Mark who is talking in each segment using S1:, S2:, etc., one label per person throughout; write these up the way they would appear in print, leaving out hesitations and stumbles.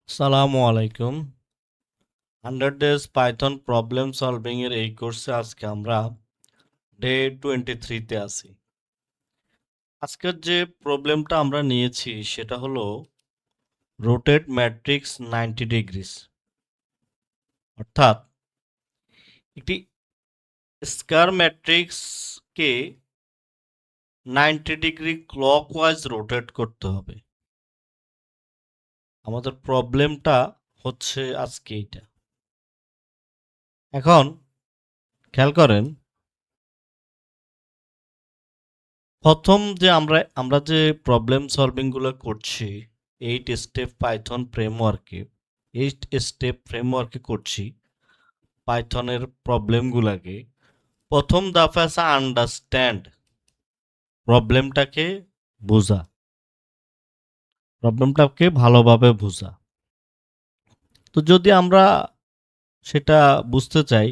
S1: আসসালামু আলাইকুম। 100 days Python problem solving এর এই কোর্সে আজকে আমরা ডে 23 তে আছি। আজকের যে প্রবলেমটা আমরা নিয়েছি সেটা হলো রোটেট ম্যাট্রিক্স 90 ডিগ্রিস, অর্থাৎ একটি স্কয়ার ম্যাট্রিক্সকে 90 ডিগ্রি ক্লকওয়াইজ রোটেট করতে হবে। আমাদের প্রবলেমটা হচ্ছে আজকে এইটা। এখন খেয়াল করেন, প্রথম যে আমরা যে প্রবলেম সলভিং গুলো করছি 8 স্টেপ পাইথন ফ্রেমওয়ার্কে, 8 স্টেপ ফ্রেমওয়ার্কে করছি পাইথনের প্রবলেমগুলোকে। প্রথম ধাপ আছে আন্ডারস্ট্যান্ড, প্রবলেমটাকে বোঝা, প্রবলেমটাকে ভালোভাবে বোঝা। তো যদি আমরা সেটা বুঝতে চাই,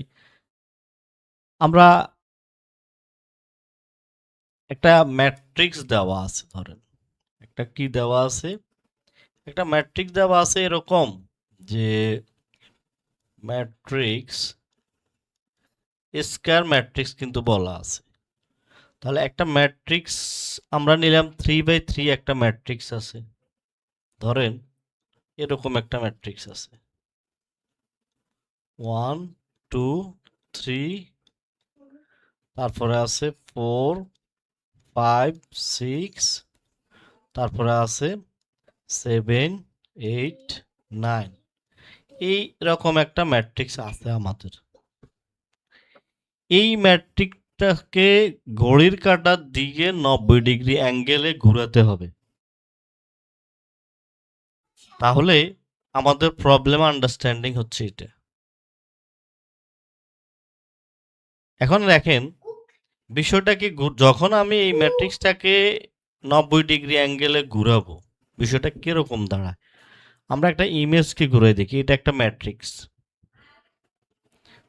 S1: আমরা একটা ম্যাট্রিক্স দেওয়া আছে, ধরেন একটা কি দেওয়া আছে, একটা ম্যাট্রিক্স দেওয়া আছে এরকম যে ম্যাট্রিক্স স্কয়ার ম্যাট্রিক্স কিন্তু বলা আছে। তাহলে একটা ম্যাট্রিক্স আমরা নিলাম 3/3, একটা ম্যাট্রিক্স আছে, ধরেন এরকম একটা ম্যাট্রিক্স আছে 1 2 3, তারপরে আছে 4 5 6, তারপরে আছে 7 8 9। এই রকম একটা ম্যাট্রিক্স আছে আমাদের। এই ম্যাট্রিক্সটাকে ঘড়ির কাঁটার দিকে 90 ডিগ্রি অ্যাঙ্গেলে ঘোরাতে হবে, তাহলে আমাদের প্রবলেম আন্ডারস্ট্যান্ডিং হচ্ছে এটা। এখন দেখেন বিষয়টা কি, যখন আমি এই ম্যাট্রিক্সটাকে 90 ডিগ্রি অ্যাঙ্গেলে ঘুরাবো বিষয়টা কিরকম দাঁড়ায়। আমরা একটা ইমেজকে ঘুরে দেখি, এটা একটা ম্যাট্রিক্স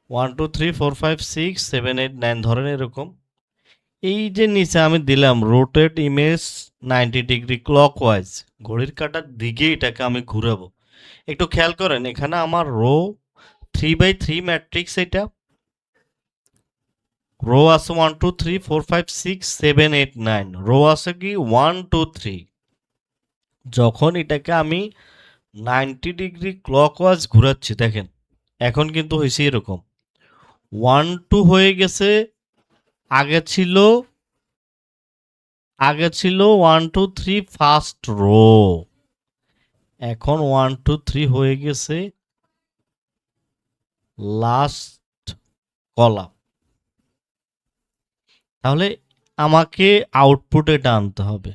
S1: 1 2 3 4 5 6 7 8 9 ধরেন এরকম। এই যে নিচে আমি দিলাম রোটেট ইমেজ 90 ডিগ্রি ক্লকওয়াইজ, ঘড়ির কাঁটার দিকে এটাকে আমি ঘুরাবো। একটু খেয়াল করেন, এখানে আমার রো 3/3 ম্যাট্রিক্স, এটা রো আছে 1 2 3 4 5 6 7 8 9, রো আছে কি 1 2 3। যখন এটাকে আমি 90 ডিগ্রি ক্লকওয়াইজ ঘুরাচ্ছি, দেখেন এখন কিন্তু হয়েছে এরকম 1 2 হয়ে গেছে। আগে ছিল আগে ছিল 1 2 3 ফার্স্ট রো, এখন 1 2 3 হয়ে গেছে লাস্ট কলাম। তাহলে আমাকে আউটপুট এটা আনতে হবে।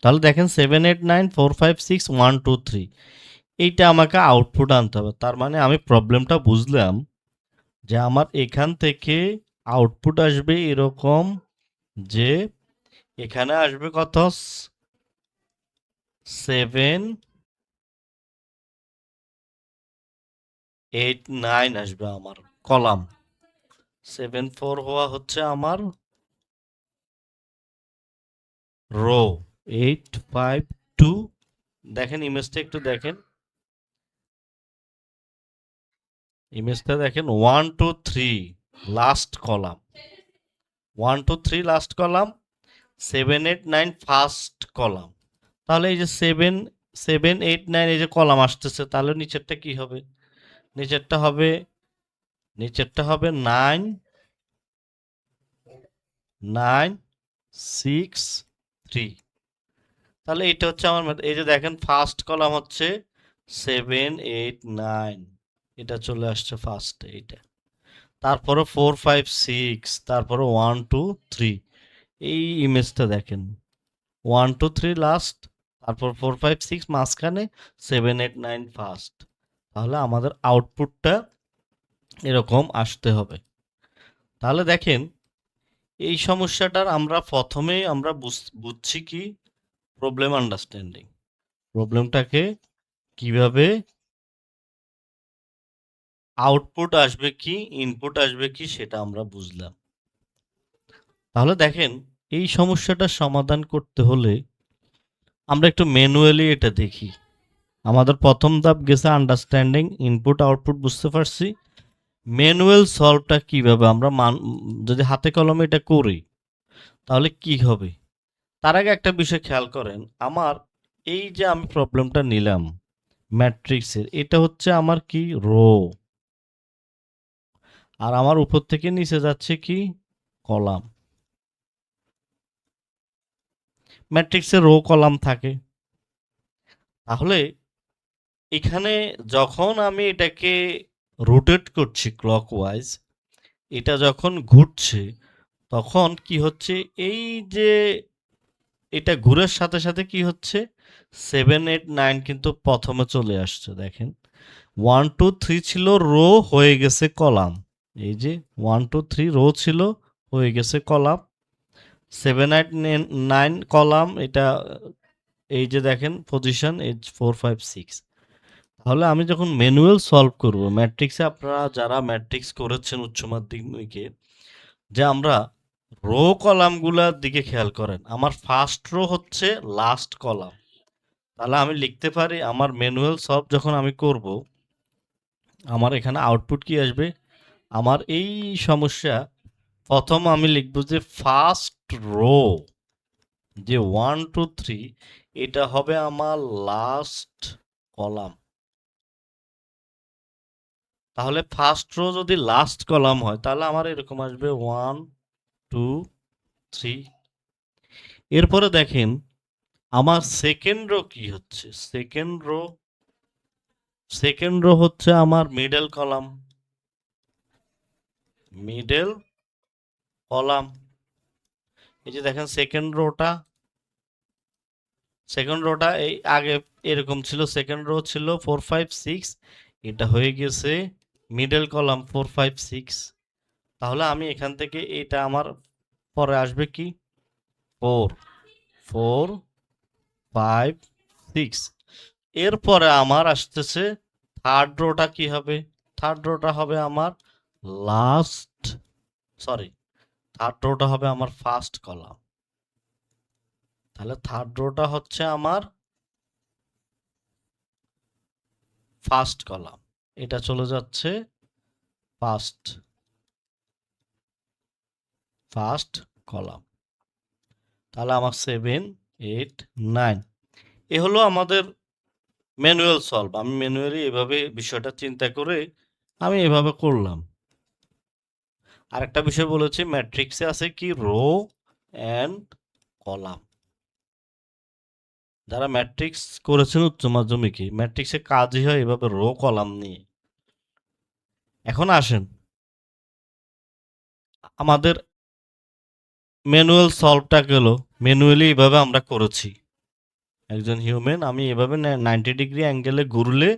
S1: তাহলে দেখেন 7 8 9 4 5 6 1 2 3, এইটা আমাকে আউটপুট আনতে হবে। তার মানে আমি প্রবলেমটা বুঝলাম যে আমার এখান থেকে আউটপুট আসবে এরকম, যে এখানে আসবে কত 7 8 9 আসবে আমার কলাম, 7 4 হওয়া হচ্ছে আমার রো, 8 5 2। দেখেন ইমেজটা একটু দেখেন, ইমেজটা দেখেন 1 2 3 last column, 1 2 3 last column, 7 8 9 first column. তাহলে এই যে 7 7 8 9 এই যে কলাম আসতেছে, তাহলে নিচেরটা কি হবে, নিচেরটা হবে 9 9 6 3। তাহলে এটা হচ্ছে আমার এই যে দেখেন ফার্স্ট কলাম হচ্ছে 7 8 9, এটা চলে আসছে ফার্স্টে এইটা। তারপরে 4 5 6, তারপরে 1 2 3। এই ইমেজটা দেখেন 1 2 3 লাস্ট, তারপর 4 5 6 মাঝখানে, 7 8 9 ফার্স্ট। তাহলে আমাদের আউটপুটটা এরকম আসতে হবে। তাহলে দেখেন এই সমস্যাটার আমরা প্রথমেই আমরা বুঝছি কি প্রবলেম আন্ডারস্ট্যান্ডিং, প্রবলেমটাকে কিভাবে আউটপুট আসবে কি ইনপুট আসবে কি সেটা আমরা বুঝলাম। তাহলে দেখেন এই সমস্যাটার সমাধান করতে হলে আমরা একটু ম্যানুয়ালি এটা দেখি। আমাদের প্রথম ধাপ গেছে আন্ডারস্ট্যান্ডিং, ইনপুট আউটপুট বুঝতে পারছি। ম্যানুয়াল সলভটা কিভাবে আমরা যদি হাতে কলমে এটা করি তাহলে কি হবে। তার আগে একটা বিষয় খেয়াল করেন, আমার এই যে আমি প্রবলেমটা নিলাম ম্যাট্রিক্সের, এটা হচ্ছে আমার কি রো, আর আমার উপর থেকে নিচে যাচ্ছে কি কলাম। ম্যাট্রিক্সে রো কলাম থাকে। তাহলে এখানে যখন আমি এটাকে রোটেট করছি ক্লকওয়াইজ, এটা যখন ঘুরছে তখন কি হচ্ছে, এই যে এটা ঘুরের সাথে সাথে কি হচ্ছে, 7 8 9 কিন্তু প্রথমে চলে আসছে। দেখেন 1 2 3 ছিল রো, হয়ে গেছে কলাম। এই যে 1 2 3 রো ছিল, হয়ে গেছে কলাম। 7 8 9 কলাম, এটা এই যে দেখেন পজিশন এই 4 5 6। তাহলে আমি যখন ম্যানুয়াল সলভ করব ম্যাট্রিক্সে, আপনারা যারা ম্যাট্রিক্স করেছেন উচ্চ মাধ্যমিকে, যে আমরা রো কলামগুলোর দিকে খেয়াল করেন, আমার ফার্স্ট রো হচ্ছে লাস্ট কলাম। তাহলে আমি লিখতে পারি আমার ম্যানুয়াল সলভ যখন আমি করব, আমার এখানে আউটপুট কি আসবে, আমার এই সমস্যা প্রথম আমি লিখব যে ফার্স্ট রো যে 1 2 3, এটা হবে আমার লাস্ট কলাম। তাহলে ফার্স্ট রো যদি লাস্ট কলাম হয় তাহলে আমার এরকম আসবে 1 2 3। এরপরে দেখেন আমার সেকেন্ড রো কি হচ্ছে, সেকেন্ড রো হচ্ছে আমার মিডল কলাম, মিডল কলাম। এই যে দেখেন সেকেন্ড রোটা এই আগে এরকম ছিল, সেকেন্ড রো ছিল 4 5 6, এটা হয়ে গেছে মিডল কলাম 4 5 6। তাহলে আমি এখান থেকে এটা আমার পরে আসবে কি 4 4 5 6। এরপরে আমার আসতেছে থার্ড রোটা কি হবে, থার্ড রোটা হবে আমার লাস্ট, সরি, থার্ড রোটা হবে আমার ফার্স্ট কলাম। তাহলে থার্ড রোটা হচ্ছে আমার ফার্স্ট কলাম, এটা চলে যাচ্ছে ফার্স্ট ফার্স্ট কলাম। তাহলে আমার 7 8 9, এ হলো আমাদের ম্যানুয়াল সলভ। আমি ম্যানুয়ালি এভাবে বিষয়টা চিন্তা করে আমি এভাবে করলাম। আরেকটা বিষয় বলেছি, ম্যাট্রিক্সে আছে কি রো অ্যান্ড কলাম। যারা ম্যাট্রিক্স করেছেন উচ্চ মাধ্যমিকে, ম্যাট্রিক্সে কাজই হয় এভাবে রো কলাম নিয়ে। এখন আসেন আমাদের ম্যানুয়াল সলভটা গেল, ম্যানুয়ালি এভাবে আমরা করেছি। একজন হিউম্যান, আমি এভাবে 90 ডিগ্রি অ্যাঙ্গেলে ঘুরলে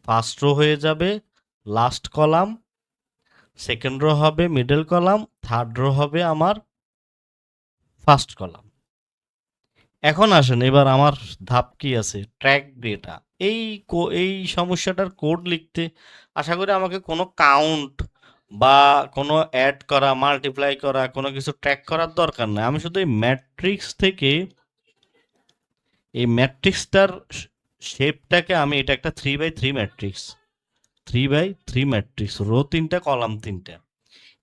S1: ফার্স্ট রো হয়ে যাবে লাস্ট কলাম, সেকেন্ড রো হবে মিডল কলাম, থার্ড রো হবে আমার ফার্স্ট কলাম। এখন আসেন এবার আমার ধাপ কি আছে, ট্র্যাক ডেটা। এই এই সমস্যাটার কোড লিখতে আশা করি আমাকে কোনো কাউন্ট বা কোনো অ্যাড করা, মাল্টিপ্লাই করা, কোনো কিছু ট্র্যাক করার দরকার নেই। আমি শুধু এই ম্যাট্রিক্স থেকে এই ম্যাট্রিক্সটার শেপটাকে, আমি এটা একটা 3 by 3 matrix, 3 by 3 matrix, row 3টা কলাম 3টা,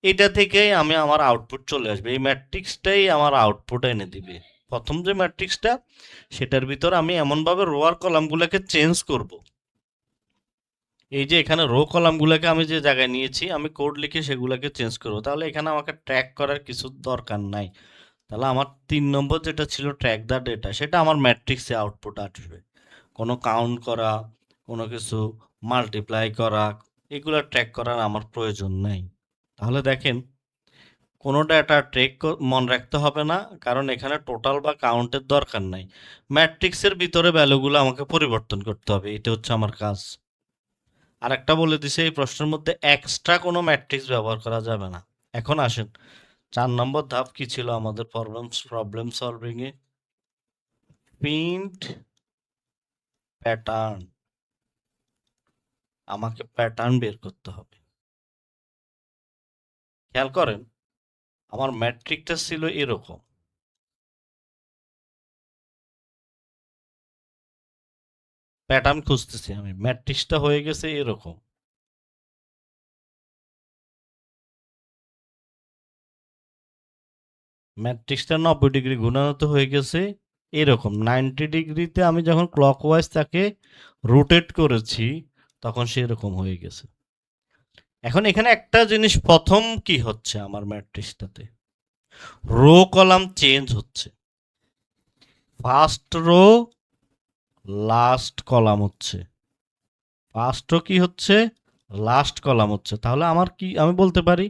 S1: এটা থেকেই আমি আমার আউটপুট চলে আসবে। এই ম্যাট্রিক্সটাই আমার আউটপুট এনে দিবে। প্রথম যে ম্যাট্রিক্সটা, সেটার ভিতর আমি এমনভাবে রো আর কলামগুলোকে চেঞ্জ করব, এই যে এখানে রো কলামগুলোকে আমি যে জায়গায় নিয়েছি আমি কোড লিখে সেগুলোকে চেঞ্জ করব। তাহলে এখানে আমাকে ট্র্যাক করার কিছু দরকার নাই। তাহলে আমার 3 নম্বর যেটা ছিল ট্র্যাক দ্য ডেটা, সেটা আমার ম্যাট্রিক্সে আউটপুট আসবে। কোনো কাউন্ট করা, কোনো কিছু মাল্টিপ্লাই করা, এগুলো ট্র্যাক করার আমার প্রয়োজন নাই। তাহলে দেখেন কোনো ডাটা ট্র্যাক মনে রাখতে হবে না, কারণ এখানে টোটাল বা কাউন্টের দরকার নাই। ম্যাট্রিক্সের ভিতরে ভ্যালুগুলো আমাকে পরিবর্তন করতে হবে, এটা হচ্ছে আমার কাজ। আরেকটা বলে দিছে, এই প্রশ্নের মধ্যে এক্সট্রা কোনো ম্যাট্রিক্স ব্যবহার করা যাবে না। এখন আসেন 4 নম্বর ধাপ কি ছিল আমাদের প্রবলেম সলভিং এ, প্রিন্ট প্যাটার্ন। আমাকে প্যাটার্ন বের করতে হবে। খেয়াল করেন আমার ম্যাট্রিক্সটা ছিল এরকম, প্যাটার্ন খুঁজতেছি আমি, ম্যাট্রিক্সটা হয়ে গেছে এরকম। ম্যাট্রিক্সটা 90 ডিগ্রি ঘূর্ণায়িত হয়ে গেছে এরকম। 90 ডিগ্রিতে আমি যখন ক্লকওয়াইজ তাকে রোটেট করেছি তখন সে এরকম হয়ে গেছে। এখন এখানে একটা জিনিস প্রথম কি হচ্ছে আমার ম্যাট্রিক্সটাতে, রো কলাম চেঞ্জ হচ্ছে। ফার্স্ট রো লাস্ট কলাম হচ্ছে, ফার্স্ট রো কি হচ্ছে, লাস্ট কলাম হচ্ছে। তাহলে আমার কি আমি বলতে পারি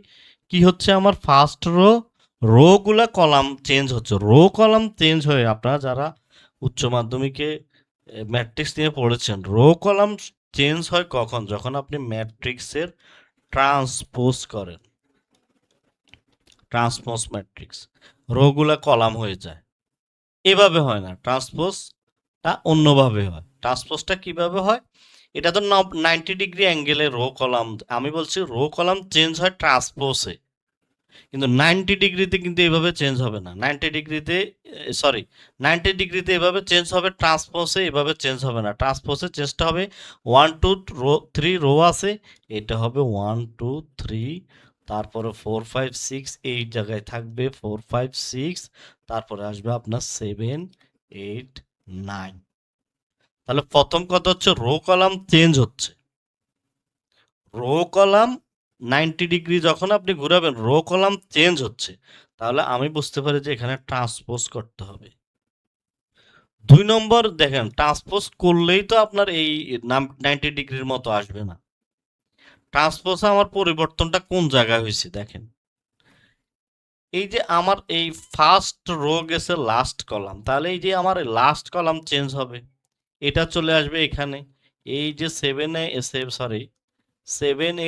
S1: কি হচ্ছে আমার ফার্স্ট রো, রো গুলা কলাম চেঞ্জ হচ্ছে। রো কলাম চেঞ্জ হয়ে আপনারা যারা উচ্চ মাধ্যমিকে ম্যাট্রিক্স নিয়ে পড়েছেন, রো কলাম চেঞ্জ হয় কখন, যখন আপনি ম্যাট্রিক্সের ট্রান্সপোজ করেন, ট্রান্সপোজ ম্যাট্রিক্স, রো গুলা কলাম হয়ে যায়। এভাবে হয় না, ট্রান্সপোজটা অন্যভাবে হয়। ট্রান্সপোজটা কিভাবে হয়, এটা তো 90 ডিগ্রি অ্যাঙ্গেলে রো কলাম, আমি বলছি রো কলাম চেঞ্জ হয় ট্রান্সপোজে, কিন্তু 90 ডিগ্রিতে কিন্তু এভাবে চেঞ্জ হবে না। 90 ডিগ্রিতে সরি 90 ডিগ্রিতে এভাবে চেঞ্জ হবে, ট্রান্সপোজে এভাবে চেঞ্জ হবে না। ট্রান্সপোজে চেঞ্জটা হবে 1 2 3 রো আছে, এটা হবে 1 2 3, তারপরে 4 5 6 এই জায়গায় থাকবে 4 5 6, তারপরে আসবে আপনার 7 8 9। তাহলে প্রথম কথা হচ্ছে রো কলাম চেঞ্জ হচ্ছে। রো কলাম 90 ডিগ্রি যখন আপনি ঘুরাবেন রো কলাম চেঞ্জ হচ্ছে, তাহলে আমি বুঝতে পারি যে এখানে ট্রান্সপোজ করতে হবে। 2 নম্বর দেখেন, ট্রান্সপোজ করলেই তো আপনার এই 90 ডিগ্রির মতো আসবে না। ট্রান্সপোজে আমার পরিবর্তনটা কোন জায়গায় হয়েছে দেখেন, এই যে আমার এই ফার্স্ট রো গেছে লাস্ট কলাম, তাহলে এই যে আমার লাস্ট কলাম চেঞ্জ হবে, এটা চলে আসবে এখানে। এই যে 7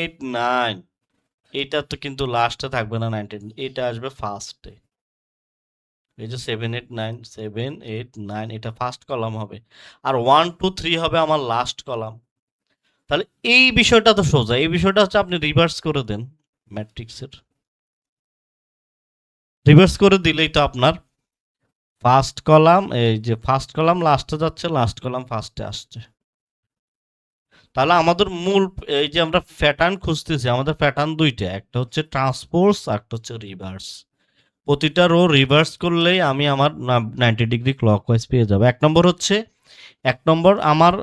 S1: 8 9, এটা তো কিন্তু লাস্টে থাকবে না 19, এটা আসবে ফার্স্টে। এই যে 7 8 9, 7 8 9 এটা ফার্স্ট কলাম হবে, আর 1 2 3 হবে আমার লাস্ট কলাম। তাহলে এই বিষয়টা তো সোজা, এই বিষয়টা হচ্ছে আপনি রিভার্স করে দেন ম্যাট্রিক্সের, রিভার্স করে দিলেই তো আপনার ফার্স্ট কলাম, এই যে ফার্স্ট কলাম লাস্টে যাচ্ছে, লাস্ট কলাম ফার্স্টে আসছে। তাহলে আমাদের মূল এই যে আমরা প্যাটার্ন খুঁজতেছি, আমাদের প্যাটার্ন দুইটা, একটা হচ্ছে ট্রান্সপোজ আর একটা হচ্ছে রিভার্স। প্রতিটা রো রিভার্স করলেই আমি আমার 90 ডিগ্রি ক্লকওয়াইজ পেয়ে যাব। এক নম্বর আমার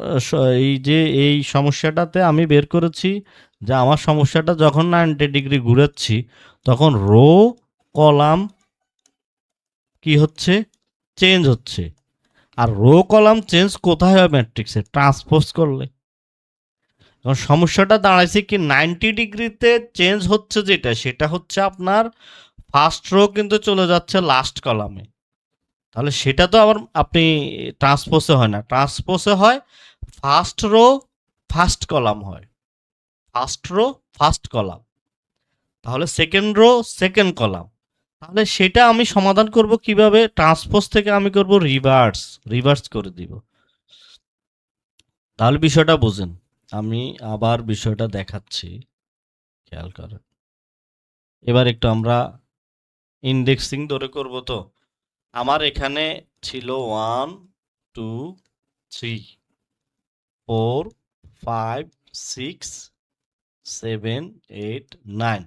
S1: এই যে এই সমস্যাটাতে আমি বের করেছি যে আমার সমস্যাটা যখন 90 ডিগ্রি ঘুরাচ্ছি তখন রো কলাম কি হচ্ছে, চেঞ্জ হচ্ছে। আর রো কলাম চেঞ্জ কোথায় হয় ম্যাট্রিক্সে, ট্রান্সপোজ করলে। এখন সমস্যাটা দাঁড়াইছে কি 90 ডিগ্রিতে চেঞ্জ হচ্ছে যেটা, সেটা হচ্ছে আপনার ফার্স্ট রো কিন্তু চলে যাচ্ছে লাস্ট কলামে। তাহলে সেটা তো আবার আপনি ট্রান্সপোজে হয় না, ট্রান্সপোজে হয় ফার্স্ট রো ফার্স্ট কলাম হয়, ফার্স্ট রো ফার্স্ট কলাম, তাহলে সেকেন্ড রো সেকেন্ড কলাম। তাহলে সেটা আমি সমাধান করব কিভাবে, ট্রান্সপোজ থেকে আমি করব রিভার্স, রিভার্স করে দিব। তাহলে বিষয়টা বুঝেন, আমি আবার বিষয়টা দেখাচ্ছি, খেয়াল করেন। এবার একটু আমরা ইন্ডেক্সিং ধরে করব। তো আমার এখানে ছিল 1 2 3 4 5 6 7 8 9,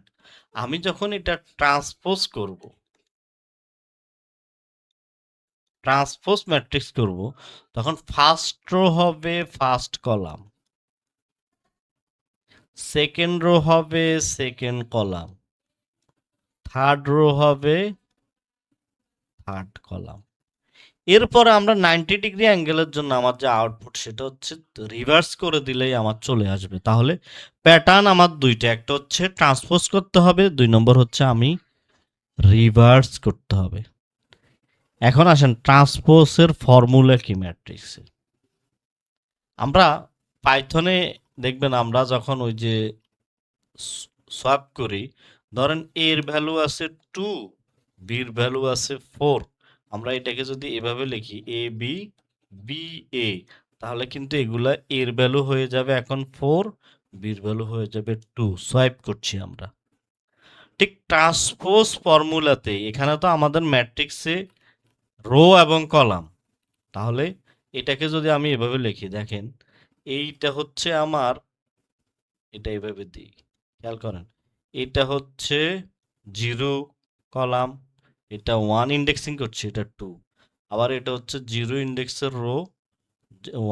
S1: আমি যখন এটা ট্রান্সপোজ করব, ট্রান্সপোজ ম্যাট্রিক্স করব, তখন ফার্স্ট রো হবে ফার্স্ট কলাম, সেকেন্ড রো হবে সেকেন্ড কলাম, থার্ড রো হবে থার্ড কলাম। এরপর আমরা 90 ডিগ্রি অ্যাঙ্গেলের জন্য আমার যে আউটপুট সেটা হচ্ছে রিভার্স করে দিলেই আমার চলে আসবে। তাহলে প্যাটার্ন আমার দুইটা, একটা হচ্ছে ট্রান্সপোজ করতে হবে, 2 নম্বর হচ্ছে আমি রিভার্স করতে হবে। এখন আসেন ট্রান্সপোজের ফর্মুলা কি ম্যাট্রিক্সে। আমরা পাইথনে দেখবেন আমরা যখন ওই যে সোয়াপ করি, ধরেন এর ভ্যালু আছে 2, বির ভ্যালু আছে 4, আমরা এটাকে যদি এভাবে লিখি এ বি বি এ, তাহলে কিন্তু এগুলা এর ভ্যালু হয়ে যাবে এখন 4, বির ভ্যালু হয়ে যাবে 2, সোয়াইপ করছি আমরা। ঠিক ট্রান্সপোজ ফর্মুলাতে এখানে তো আমাদের ম্যাট্রিক্সে রো এবং কলাম, তাহলে এটাকে যদি আমি এভাবে লিখি দেখেন, এইটা হচ্ছে আমার, এটা এইভাবে দিই, খেয়াল করেন, এটা হচ্ছে 0 কলাম, এটা 1 ইন্ডেক্সিং করছে, এটা 2, আবার এটা হচ্ছে 0 ইন্ডেক্সের রো,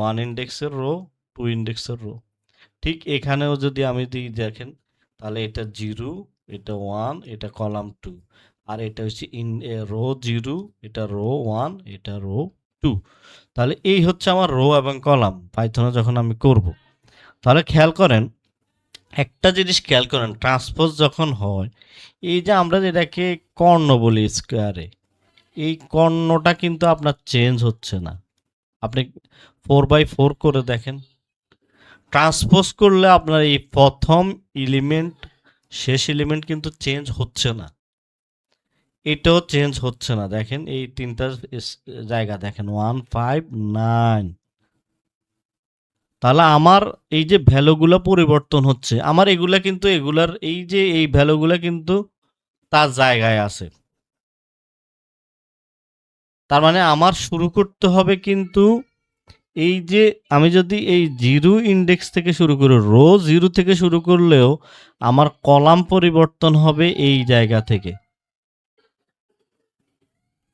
S1: 1 ইন্ডেক্সের রো, 2 ইন্ডেক্সের রো। ঠিক এখানেও যদি আমি দিই দেখেন, তাহলে এটা 0, এটা 1, এটা কলাম 2, আর এটা হচ্ছে রো 0, এটা রো 1, এটা রো 2। তাহলে এই হচ্ছে আমার রো এবং কলাম পাইথনে যখন আমি করব। তাহলে খেয়াল করেন, একটা জিনিস খেয়াল করেন, ট্রান্সপোজ যখন হয়, এই যে আমরা যেটাকে কর্ণ বলি স্কোয়ারে, এই কর্ণটা কিন্তু আপনার চেঞ্জ হচ্ছে না। আপনি 4/4 করে দেখেন, ট্রান্সপোজ করলে আপনার এই প্রথম এলিমেন্ট শেষ এলিমেন্ট কিন্তু চেঞ্জ হচ্ছে না, এটাও চেঞ্জ হচ্ছে না। দেখেন এই তিনটা জায়গা দেখেন, 1, 5, 9। তাহলে আমার এই যে ভ্যালুগুলো পরিবর্তন হচ্ছে, আমার এগুলা কিন্তু এগুলার এই যে এই ভ্যালুগুলা কিন্তু তার জায়গায় আছে। তার মানে আমার শুরু করতে হবে কিন্তু এই যে, আমি যদি এই 0 ইন্ডেক্স থেকে শুরু করি, রো 0 থেকে শুরু করলেও আমার কলাম পরিবর্তন হবে এই জায়গা থেকে।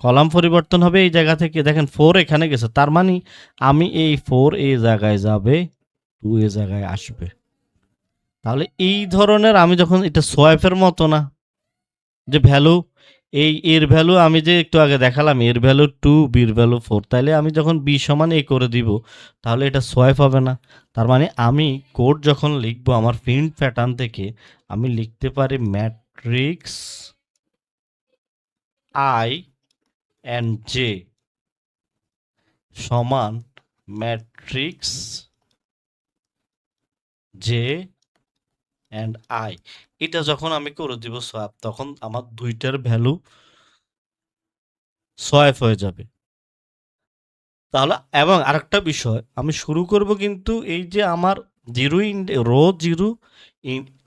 S1: কলাম পরিবর্তন হবে এই জায়গা থেকে। দেখেন 4 এখানে গেছে, তার মানে আমি এই 4 এই জায়গায় যাবে, 2 এই জায়গায় আসবে। তাহলে এই ধরনের, আমি যখন এটা সোয়াইপের মতো না, যে ভ্যালু, এই এর ভ্যালু আমি যে একটু আগে দেখালাম, এর ভ্যালু 2, বির ভ্যালু 4, তাহলে আমি যখন বি সমান এ করে দিব, তাহলে এটা সোয়াইপ হবে না। তার মানে আমি কোড যখন লিখবো আমার প্রিন্ট প্যাটার্ন থেকে, আমি লিখতে পারি ম্যাট্রিক্স আই অ্যান্ড জে সমান ম্যাট্রিক্স জে অ্যান্ড আই। এটা যখন আমি করে দিব সোয়াপ, তখন আমার দুইটার ভ্যালু সোয়াইপ হয়ে যাবে। তাহলে এবং আরেকটা বিষয়, আমি শুরু করব কিন্তু এই যে আমার 0 রো 0,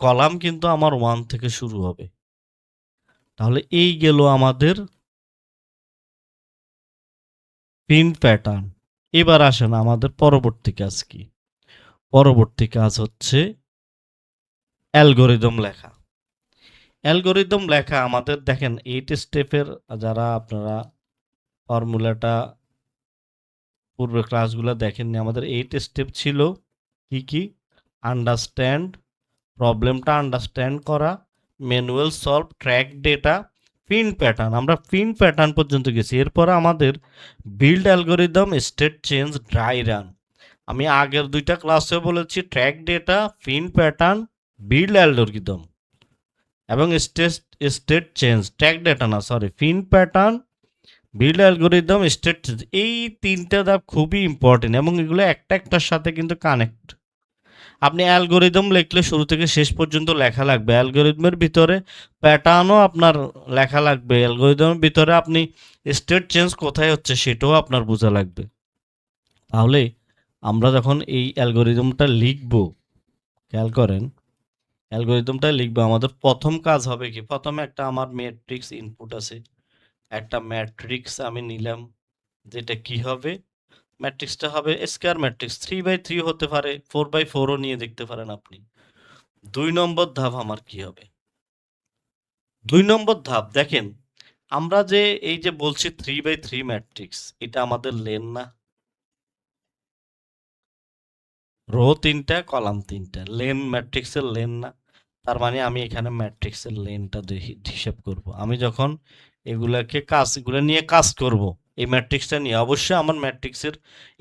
S1: কলাম কিন্তু আমার 1 থেকে শুরু হবে। তাহলে এই গেল আমাদের প্রিন্ট প্যাটার্ন। এবার আসেন আমাদের পরবর্তী কাজ কি। পরবর্তী কাজ হচ্ছে অ্যালগরিদম লেখা। অ্যালগরিদম লেখা আমাদের, দেখেন 8 স্টেপের, যারা আপনারা ফর্মুলাটা পূর্বের ক্লাসগুলো দেখেননি, আমাদের 8 স্টেপ ছিল। কি কি? আন্ডারস্ট্যান্ড, প্রবলেমটা আন্ডারস্ট্যান্ড করা, manual solve, track data, print pattern. আমরা প্রিন্ট প্যাটার্ন পর্যন্ত গেছি। এরপর আমাদের build algorithm, state change, dry run. আমি আগের দুইটা ক্লাসে বলেছি track data, print pattern, build algorithm এবং স্টেট চেঞ্জ, ট্র্যাক ডেটা না, sorry, print pattern, build algorithm, state change. এই তিনটা ধাপ খুবই ইম্পর্টেন্ট এবং এগুলো একটা একটার সাথে কিন্তু কানেক্ট। আপনি অ্যালগরিদম লিখলে শুরু থেকে শেষ পর্যন্ত লেখা লাগবে, অ্যালগরিদমের ভিতরে প্যাটার্নও আপনার লেখা লাগবে, অ্যালগরিদমের ভিতরে আপনি স্টেট চেঞ্জ কোথায় হচ্ছে সেটাও আপনার বোঝা লাগবে। তাহলে আমরা যখন এই অ্যালগরিদমটা লিখব, খেয়াল করেন, অ্যালগরিদমটা লিখবো, আমাদের প্রথম কাজ হবে কি, প্রথমে একটা আমার ম্যাট্রিক্স ইনপুট আছে, একটা ম্যাট্রিক্স আমি নিলাম, যেটা কি হবে, ম্যাট্রিক্সটা হবে স্কয়ার ম্যাট্রিক্স, 3/3 হতে পারে, 4/4ও নিয়ে দেখতে পারেন আপনি। 2 নম্বর ধাপ আমার কি হবে? 2 নম্বর ধাপ দেখেন, আমরা যে এই যে বলছি 3/3 ম্যাট্রিক্স, এটা আমাদের লেন না? রো 3টা, কলাম 3টা, লেন ম্যাট্রিক্সের লেন না? তার মানে আমি এখানে ম্যাট্রিক্সের লেনটা হিসাব করব। আমি যখন এগুলো নিয়ে কাজ করব, এই ম্যাট্রিক্সটা নিয়ে, অবশ্যই আমার ম্যাট্রিক্সের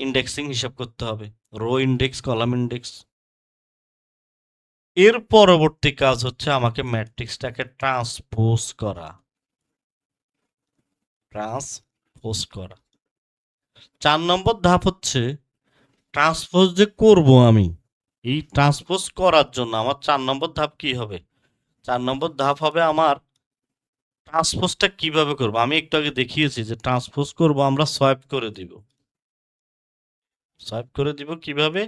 S1: ইন্ডেক্সিং হিসাব করতে হবে, রো ইন্ডেক্স, কলাম ইন্ডেক্স। এর পরবর্তী কাজ হচ্ছে আমাকে ম্যাট্রিক্সটাকে ট্রান্সপোজ করা। 4 নম্বর ধাপ হচ্ছে ট্রান্সপোজ যে করব আমি, এই ট্রান্সপোজ করার জন্য আমার 4 নম্বর ধাপ কি হবে? 4 নম্বর ধাপ হবে আমার ট্রান্সপোজটা কিভাবে করব। আমি একটু আগে দেখিয়েছি যে ট্রান্সপোজ করব, আমরা সোয়াইপ করে দিব। সোয়াইপ করে দিব কিভাবে?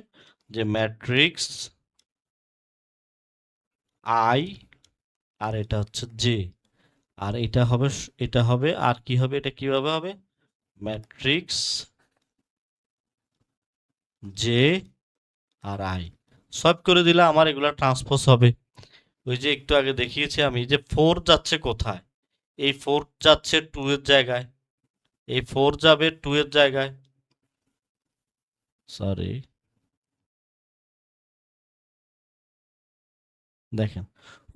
S1: যে ম্যাট্রিক্স আই, আর এটা হচ্ছে জে, আর এটা হবে, আর কি হবে, এটা কিভাবে হবে? ম্যাট্রিক্স জে আর আই সোয়াইপ করে দিলে আমার এগুলা ট্রান্সপোজ হবে। ওই যে একটু আগে দেখিয়েছি আমি যে 4 যাচ্ছে কোথায়, এই 4 যাচ্ছে 2 এর জায়গায়, এই 4 যাবে 2 এর জায়গায়, সরি দেখেন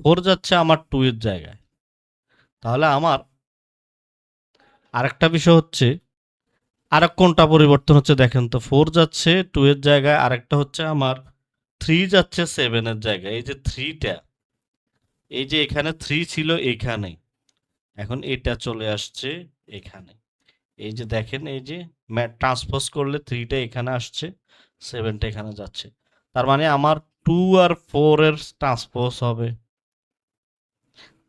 S1: 4 যাচ্ছে আমার 2 এর জায়গায়। তাহলে আমার আরেকটা বিষয় হচ্ছে আরেক কোনটা পরিবর্তন হচ্ছে দেখেন তো, 4 যাচ্ছে 2 এর জায়গায়, আরেকটা হচ্ছে আমার 3 যাচ্ছে 7 এর জায়গায়। এই যে 3টা, এই যে এখানে 3 ছিল এখানে, এখন এটা চলে আসছে এখানে। এই যে দেখেন এই যে ট্রান্সপোজ করলে 3টা এখানে আসছে, 7টা এখানে যাচ্ছে। তার মানে আমার 2 আর 4 এর ট্রান্সপোজ হবে,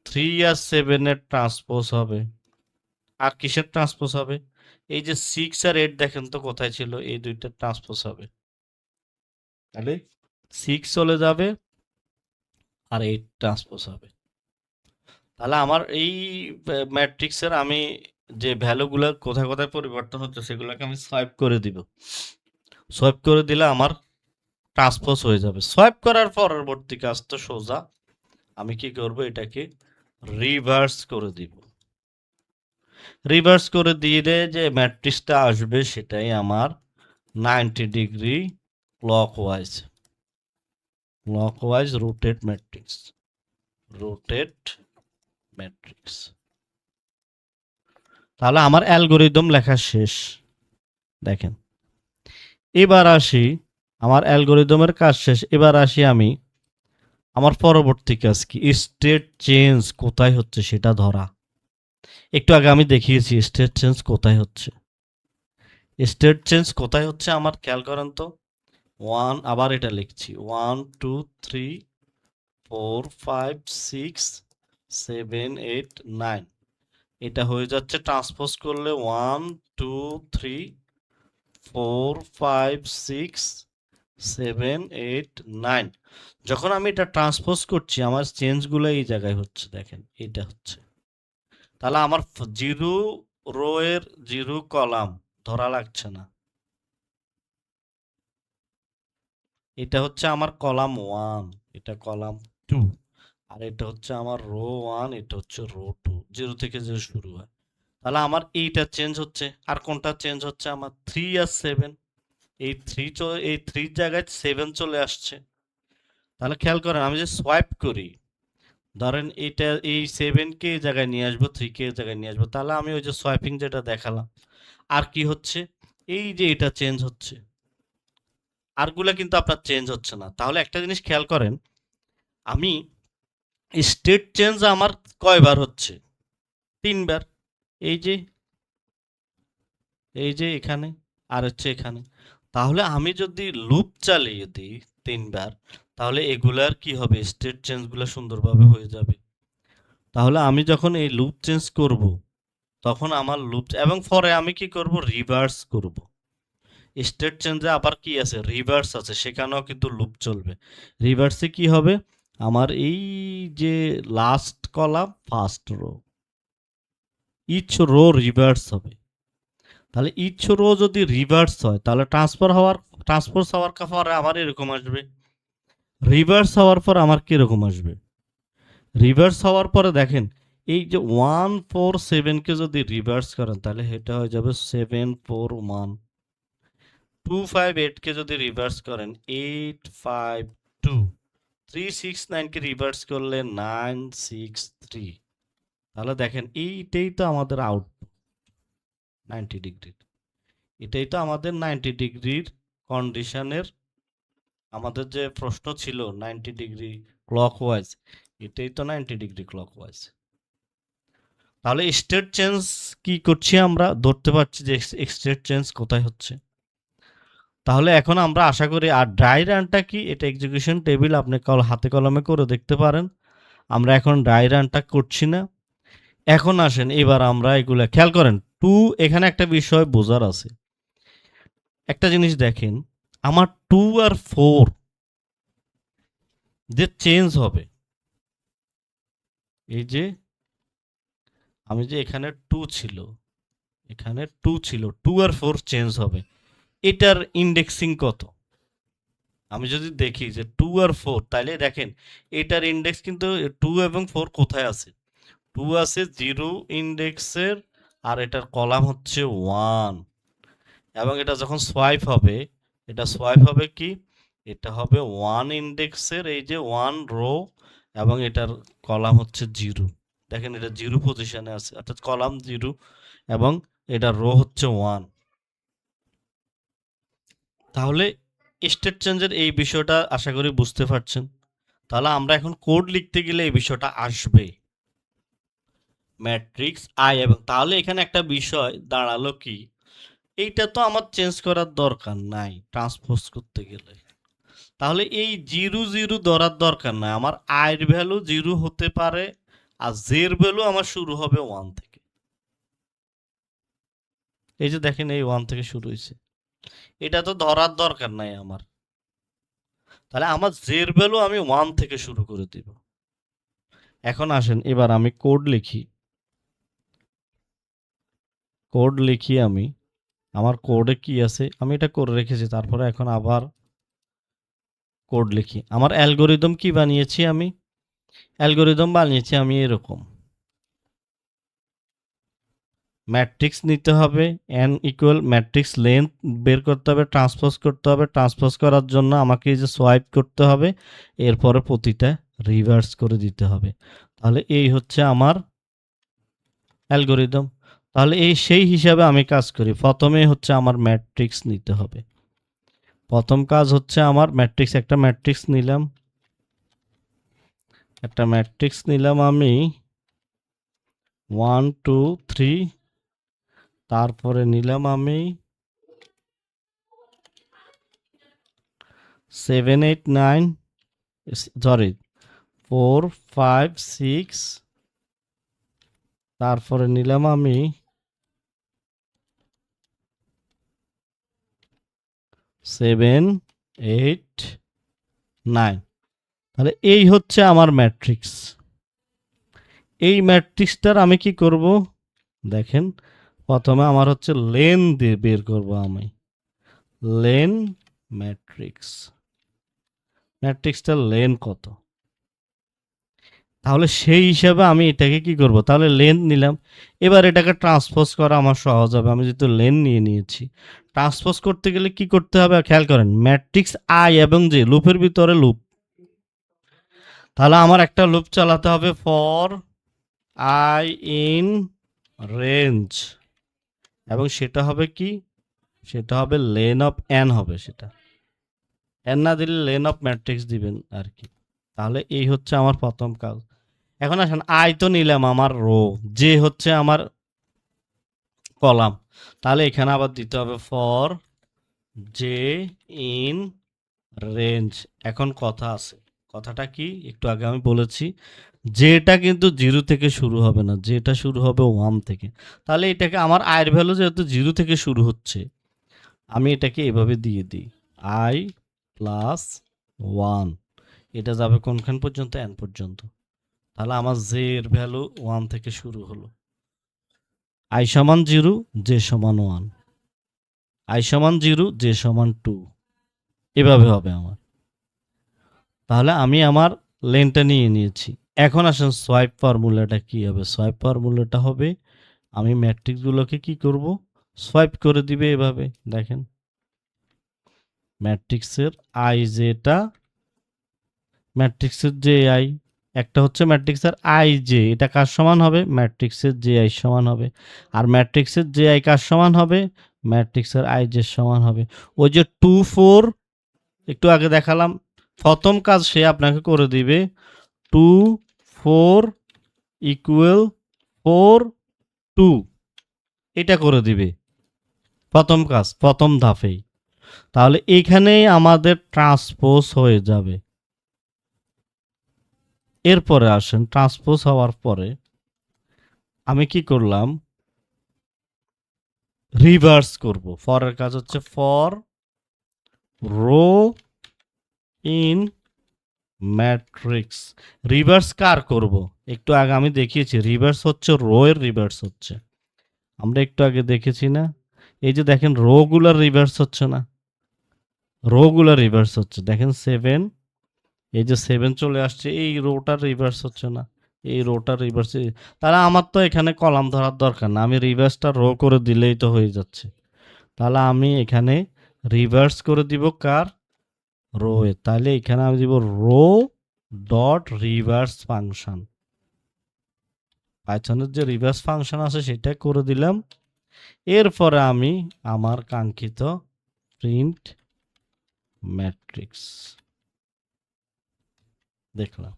S1: 3 আর 7 এর ট্রান্সপোজ হবে। আর কিসের ট্রান্সপোজ হবে? এই যে 6 আর 8 দেখেন তো কোথায় ছিল, এই দুইটার ট্রান্সপোজ হবে। তাহলে 6 চলে যাবে আর 8 ট্রান্সপোজ হবে। তাহলে আমার এই ম্যাট্রিক্সের আমি যে ভ্যালুগুলো কোথায় কোথায় পরিবর্তন হচ্ছে সেগুলোকে আমি সোয়াইপ করে দিব। সোয়াইপ করে দিলে আমার ট্রান্সপোজ হয়ে যাবে। সোয়াইপ করার পরবর্তী কাজ তো সোজা, আমি কি করব, এটাকে রিভার্স করে দিব। রিভার্স করে দিলে যে ম্যাট্রিক্সটা আসবে সেটাই আমার 90 degree clockwise, clockwise rotate matrix, rotate matrix. তাহলে আমার অ্যালগরিদম লেখা শেষ। দেখেন এবার আসি, আমার অ্যালগরিদমের কাজ শেষ। এবার আসি আমি আমার পরবর্তী কাজ কি, স্টেট চেঞ্জ কোথায় হচ্ছে সেটা ধরা। একটু আগে আমি দেখিয়েছি স্টেট চেঞ্জ কোথায় হচ্ছে। স্টেট চেঞ্জ কোথায় হচ্ছে আমার খেয়াল করেন তো। আবার এটা লিখছি 1 2 3 4 5 6 7 8 9, এটা হয়ে যাচ্ছে ট্রান্সপোজ করলে 1 2 3 4 5 6 7 8 9। যখন আমি এটা ট্রান্সপোজ করছি আমার চেঞ্জগুলো এই জায়গায় হচ্ছে, দেখেন এটা হচ্ছে। তাহলে আমার 0 রো এর 0 কলাম ধরা লাগছে না, এটা হচ্ছে আমার কলাম 1, এটা কলাম 2, আর এটা হচ্ছে আমার রো 1, এটা হচ্ছে রো 2, 0 থেকে 0 শুরু হয়। তাহলে আমার এইটা চেঞ্জ হচ্ছে, আর কোনটা চেঞ্জ হচ্ছে আমার 3 আর 7, এই 3 এই 3 জায়গায় 7 চলে আসছে। তাহলে খেয়াল করেন আমি যে সোয়াইপ করি, ধরেন এটা এই 7 কে এই জায়গায় নিয়ে আসবো, 3 কে এই জায়গায় নিয়ে আসবো, তাহলে আমি ওই যে সোয়াইপিং যেটা দেখালাম। আর কি হচ্ছে, এই যে এটা চেঞ্জ হচ্ছে, আরগুলা কিন্তু আপনার চেঞ্জ হচ্ছে না। তাহলে একটা জিনিস খেয়াল করেন, আমি স্টেট চেঞ্জ আমার কয়বার হচ্ছে, 3বার। এই যে এই যে এখানে, আর হচ্ছে এখানে। তাহলে আমি যদি লুপ চালিয়ে দিই 3বার, তাহলে এগুলার কি হবে, স্টেট চেঞ্জগুলো সুন্দরভাবে হয়ে যাবে। তাহলে আমি যখন এই লুপ চেঞ্জ করব, তখন আমার লুপ এবং পরে আমি কি করব, রিভার্স করব। স্টেট চেঞ্জে আবার কি আছে, রিভার্স আছে, সেখানেও কিন্তু লুপ চলবে। রিভার্সে কি হবে, আমার এই যে last column first row, each row reverse হবে। তাহলে ইচ রো যদি রিভার্স হয় তাহলে ট্রান্সপোজ হওয়ার পরে আমার এরকম আসবে। রিভার্স হওয়ার পর আমার কিরকম আসবে, রিভার্স হওয়ার পরে দেখেন এই যে 1 4 7 কে যদি রিভার্স করেন তাহলে এটা হয়ে যাবে 7 4 1। 2 5 8 কে যদি রিভার্স করেন 8 5 2। 3 6 9 কে রিভার্স করলে 9 6 3। তাহলে দেখেন এইটাই তো আমাদের আউটপুট 90 ডিগ্রি, এটাই তো আমাদের 90 ডিগ্রির কন্ডিশনের, আমাদের যে প্রশ্ন ছিল 90 ডিগ্রি ক্লকওয়াইজ, এটাই তো 90 ডিগ্রি ক্লকওয়াইজ। তাহলে স্টেট চেঞ্জ কি করছি, আমরা ধরতে পারছি যে স্টেট চেঞ্জ কোথায় হচ্ছে। তাহলে এখন আমরা আশা করি, আর ড্রাই রানটা কি, এটা এক্সিকিউশন টেবিল আপনি হাতে কলমে করে দেখতে পারেন। আমরা এখন ড্রাই রানটা করছি না। এখন আসেন এবার আমরা এগুলা খেয়াল করেন, 2 এখানে একটা বিষয় বোঝার আছে। একটা জিনিস দেখেন, আমার 2 আর 4 যে চেঞ্জ হবে, এই যে আমি যে এখানে 2 ছিল, এখানে 2 ছিল, 2 আর 4 চেঞ্জ হবে, এটার ইন্ডেক্সিং কত, আমি যদি দেখি যে 2 আর 4, তাইলে দেখেন এটার ইন্ডেক্স কিন্তু 2 এবং 4 কোথায় আছে? 2 আছে 0 ইন্ডেক্সের, আর এটার কলাম হচ্ছে 1। এবং এটা যখন সোয়াইপ হবে, এটা সোয়াইপ হবে কি? এটা হবে 1 ইন্ডেক্সের, এই যে 1 রো, এবং এটার কলাম হচ্ছে 0। দেখেন এটা 0 পজিশনে আছে, অর্থাৎ কলাম 0 এবং এটা রো হচ্ছে 1। তাহলে স্টেট চেঞ্জের এই বিষয়টা আশা করি বুঝতে পারছেন। তাহলে আমরা এখন কোড লিখতে গেলে এই বিষয়টা আসবে, ম্যাট্রিক্স আই। এবং তাহলে এখানে একটা বিষয় দাঁড়ালো কি, এইটা তো আমার চেঞ্জ করার দরকার নাই ট্রান্সপোজ করতে গেলে। তাহলে এই 0 0 ধরার দরকার নাই, আমার আয়ের ভ্যালু 0 হতে পারে, আর জের ভ্যালু আমার শুরু হবে 1 থেকে। এই যে দেখেন এই 1 থেকে শুরু হয়েছে, এটা তো ধরার দরকার নাই আমার। তাহলে আমার জের ভ্যালু আমি 1 থেকে শুরু করে দিব। এখন আসেন এবার আমি কোড লিখি। কোড লিখি আমি, আমার কোডে কি আছে আমি এটা করে রেখেছি, তারপরে এখন আবার কোড লিখি। আমার অ্যালগরিদম কি বানিয়েছি আমি? অ্যালগরিদম বানিয়েছি আমি এরকম, ম্যাট্রিক্স নিতে হবে, n ইকুয়াল ম্যাট্রিক্স লেন্থ বের করতে হবে, ট্রান্সপোজ করতে হবে। ট্রান্সপোজ করার জন্য আমাকে এই যে সোয়াইপ করতে হবে, এরপরে প্রতিটা রিভার্স করে দিতে হবে। তাহলে এই হচ্ছে আমার অ্যালগরিদম। তাহলে এই সেই হিসাবে আমি কাজ করি। প্রথমে হচ্ছে আমার ম্যাট্রিক্স নিতে হবে। প্রথম কাজ হচ্ছে আমার ম্যাট্রিক্স, একটা ম্যাট্রিক্স নিলাম, একটা ম্যাট্রিক্স নিলাম আমি 1 2 3, তারপরে নিলাম আমি 7 8 9, সরি 4 5 6, তারপরে নিলাম আমি 7 8 9। তাহলে এই হচ্ছে আমার ম্যাট্রিক্স। এই ম্যাট্রিক্সটার আমি কি করব দেখেন, প্রথমে আমার হচ্ছে লেন দিয়ে বের করব আমি, লেন ম্যাট্রিক্স, ম্যাট্রিক্সটার লেন কত। তাহলে সেই হিসাবে আমি এটাকে কি করব, তাহলে লেন নিলাম। এবার এটাকে ট্রান্সপোজ করা আমার সহজ হবে, আমি যেহেতু লেন নিয়ে নিয়েছি। ট্রান্সপোজ করতে গেলে কি করতে হবে খেয়াল করেন, ম্যাট্রিক্স আই এবং জে, লুপের ভিতরে লুপ। তাহলে আমার একটা লুপ চালাতে হবে, ফর আই ইন রেঞ্জ, এবং সেটা হবে কি, সেটা হবে লেন অফ এন হবে, সেটা এন না দিলে লেন অফ ম্যাট্রিক্স দিবেন আর কি। তাহলে এই হচ্ছে আমার প্রথম কাজ। এখন আসেন, আই তো নিলাম আমার রো, যে হচ্ছে আমার কলাম। তাহলে এখানে আবার দিতে হবে ফর জে ইন রেঞ্জ। এখন কথা আছে, কথাটা কি একটু আগে আমি বলেছি, যেটা কিন্তু 0 থেকে শুরু হবে না, যেটা শুরু হবে 1 থেকে। তাহলে এটাকে আমার আয়ের ভ্যালু যেহেতু 0 থেকে শুরু হচ্ছে, আমি এটাকে এভাবে দিয়ে দিই, আই প্লাস 1। এটা যাবে কোনখান পর্যন্ত, এন পর্যন্ত। তাহলে আমার জে এর ভ্যালু 1 থেকে শুরু হলো, আই সমান 0, জে সমান 1, আই সমান 0, জে সমান 2, এভাবে হবে আমার। তাহলে আমি আমার লেনটা নিয়ে নিয়েছি। এখন আসেন সোয়াইপ ফর্মুলাটা কি হবে। সোয়াইপ ফর্মুলাটা হবে, আমি ম্যাট্রিক্সগুলোকে কি করব, সোয়াইপ করে দিবে এভাবে। দেখেন ম্যাট্রিক্সের আই যেটা, ম্যাট্রিক্সের যে আই, একটা হচ্ছে ম্যাট্রিক্সের আই জে, এটা কার সমান হবে, ম্যাট্রিক্সের যে আই সমান হবে। আর ম্যাট্রিক্সের যে আই কার সমান হবে, ম্যাট্রিক্সের আই জে সমান হবে। ওই যে 2 4 একটু আগে দেখালাম, প্রথম কাজ সে আপনাকে করে দিবে 2 4 ইকুয়াল 4 2, এটা করে দিবে প্রথম কাজ, প্রথম ধাপেই। তাহলে এইখানেই আমাদের ট্রান্সপোজ হয়ে যাবে। এরপরে আসেন, ট্রান্সপোজ হওয়ার পরে আমি কি করলাম, রিভার্স করব। ফরের কাজ হচ্ছে for row in matrix. Reverse কার করব, একটু আগে আমি দেখিয়েছি, রিভার্স হচ্ছে রো এর রিভার্স হচ্ছে, আমরা একটু আগে দেখেছি না, এই যে দেখেন রো গুলার রিভার্স হচ্ছে না, রো গুলা রিভার্স হচ্ছে, দেখেন 7, এই যে 7 চলে আসছে, এই রোটার রিভার্স হচ্ছে না, এই রোটার রিভার্স। তাহলে আমার তো এখানে কলাম ধরার দরকার না, আমি রিভার্সটা রো করে দিলেই তো হয়ে যাচ্ছে। তাহলে আমি এখানে রিভার্স করে দিব কার, রো এ। তাহলে এখানে আমি দিব রো ডট রিভার্স ফাংশন, পাইথনের যে রিভার্স ফাংশন আছে সেটা করে দিলাম। এরপরে আমি আমার কাঙ্ক্ষিত প্রিন্ট ম্যাট্রিক্স দেখলাম।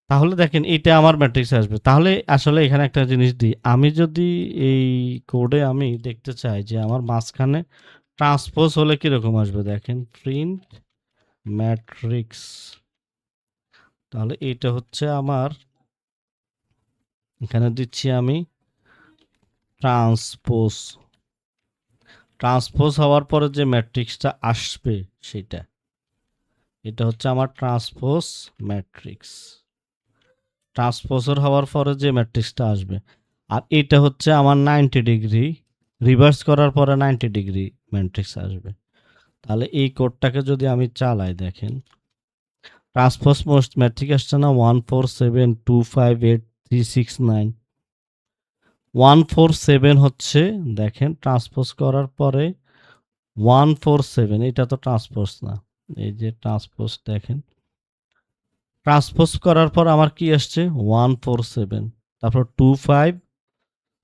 S1: তাহলে দেখেন এটা আমার ম্যাট্রিক্স আসবে। তাহলে আসলে এখানে একটা জিনিস দিই, আমি যদি এই কোডে আমি দেখতে চাই যে আমার মাঝখানে ট্রান্সপোজ হলে কিরকম আসবে, দেখেন প্রিন্ট ম্যাট্রিক্স। তাহলে এটা হচ্ছে আমার, এখানে দিচ্ছি আমি ট্রান্সপোজ। ট্রান্সপোজ হওয়ার পরে যে ম্যাট্রিক্সটা আসবে সেটা, এটা হচ্ছে আমার ট্রান্সপোজ ম্যাট্রিক্স। ট্রান্সপোজার হওয়ার পরে যে ম্যাট্রিক্সটা আসবে, আর এটা হচ্ছে আমার 90 ডিগ্রি রিভার্স করার পরে 90 ডিগ্রি ম্যাট্রিক্স আসবে। তাহলে এই কোডটাকে যদি আমি চালাই, দেখেন ট্রান্সপোজ মোস্ট ম্যাট্রিক্স আসছে না 147258369, 147 হচ্ছে, দেখেন ট্রান্সপোজ করার পরে 147, এটা তো ট্রান্সপোজ না, এই যে ট্রান্সপোজ দেখেন, ট্রান্সপোজ করার পর আমার কি আসছে 147, তারপর 25,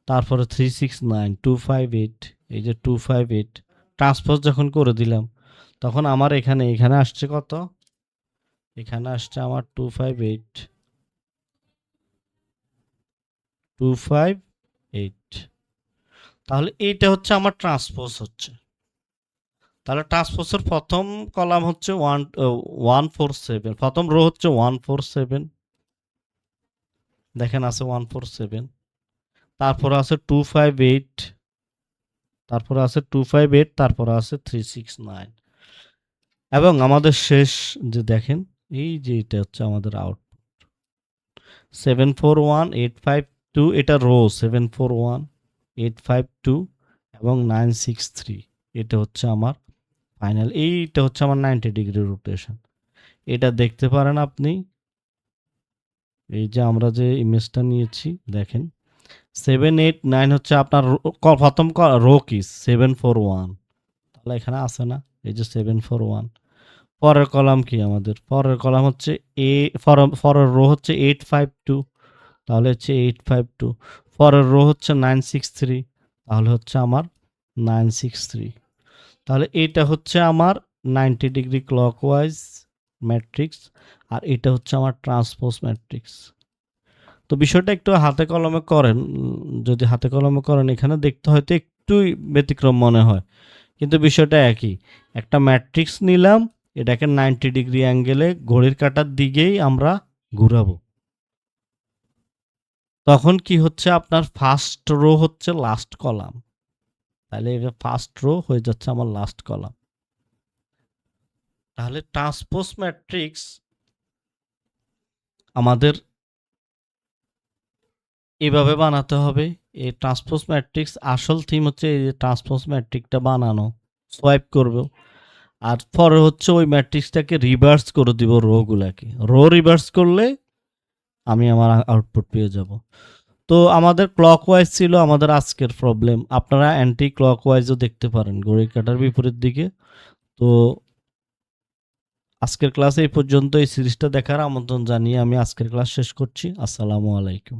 S1: তারপরে 369, 258, এই যে 258 ট্রান্সপোজ যখন করে দিলাম, তখন আমার এখানে এখানে আসছে কত, এখানে আসছে আমার 258, 258। তাহলে এইটা হচ্ছে আমার ট্রান্সপোজ হচ্ছে। তাহলে ট্রান্সপোজের প্রথম কলাম হচ্ছে 147, প্রথম রো হচ্ছে 147, দেখেন আছে 147, তারপর আছে 258, তারপর আছে 258, তারপর আছে 369, এবং আমাদের শেষ যে দেখেন, এই যে এটা হচ্ছে আমাদের আউটপুট 741852, এটা রো 741852 এবং 963, এটা হচ্ছে আমার ফাইনাল, এইটা হচ্ছে আমার 90 ডিগ্রি রোটেশন। এটা দেখতে পারেন আপনি, এই যে আমরা যে ইমেজটা নিয়েছি দেখেন 789 হচ্ছে আপনার প্রথম রো কি 741, তাহলে এখানে আছে না, এই যে 741। পরের কলাম কি আমাদের, পরের কলাম হচ্ছে এ, পরের রো হচ্ছে 852, তাহলে হচ্ছে 852। পরের রো হচ্ছে 963, তাহলে হচ্ছে আমার 963। তাহলে এটা হচ্ছে আমার 90 ডিগ্রি ক্লকওয়াইজ ম্যাট্রিক্স, আর এটা হচ্ছে আমার ট্রান্সপোজ ম্যাট্রিক্স। তো বিষয়টা একটু হাতে কলমে করেন, যদি হাতে কলমে করেন এখানে দেখতে হয়তো একটুই ব্যতিক্রম মনে হয়, কিন্তু বিষয়টা একই। একটা ম্যাট্রিক্স নিলাম, এটাকে 90 ডিগ্রি অ্যাঙ্গেলে ঘড়ির কাঁটার দিকেই আমরা ঘুরাবো, তখন কি হচ্ছে আপনার ফার্স্ট রো হচ্ছে লাস্ট কলাম, তাহলে এটা ফার্স্ট রো হয়ে যাচ্ছে আমার লাস্ট কলাম। তাহলে ট্রান্সপোজ ম্যাট্রিক্স আমাদের এভাবে বানাতে হবে। এই ট্রান্সপোজ ম্যাট্রিক্স আসল থিম হচ্ছে এই যে ট্রান্সপোজ ম্যাট্রিক্সটা বানানো, সোয়াইপ করব, আর পরে হচ্ছে ওই ম্যাট্রিক্সটাকে রিভার্স করে দিব রো গুলাকে, রো রিভার্স করলে আমি আমার আউটপুট পেয়ে যাব। তো আমাদের ক্লকওয়াইজ ছিল আমাদের আজকের প্রবলেম, আপনারা অ্যান্টি ক্লকওয়াইজও দেখতে পারেন ঘড়ির কাঁটার বিপরীত দিকে। তো আজকের ক্লাস এই পর্যন্ত, এই সিরিজটা দেখার আমন্ত্রণ জানিয়ে আমি আজকের ক্লাস শেষ করছি। আসসালামু আলাইকুম।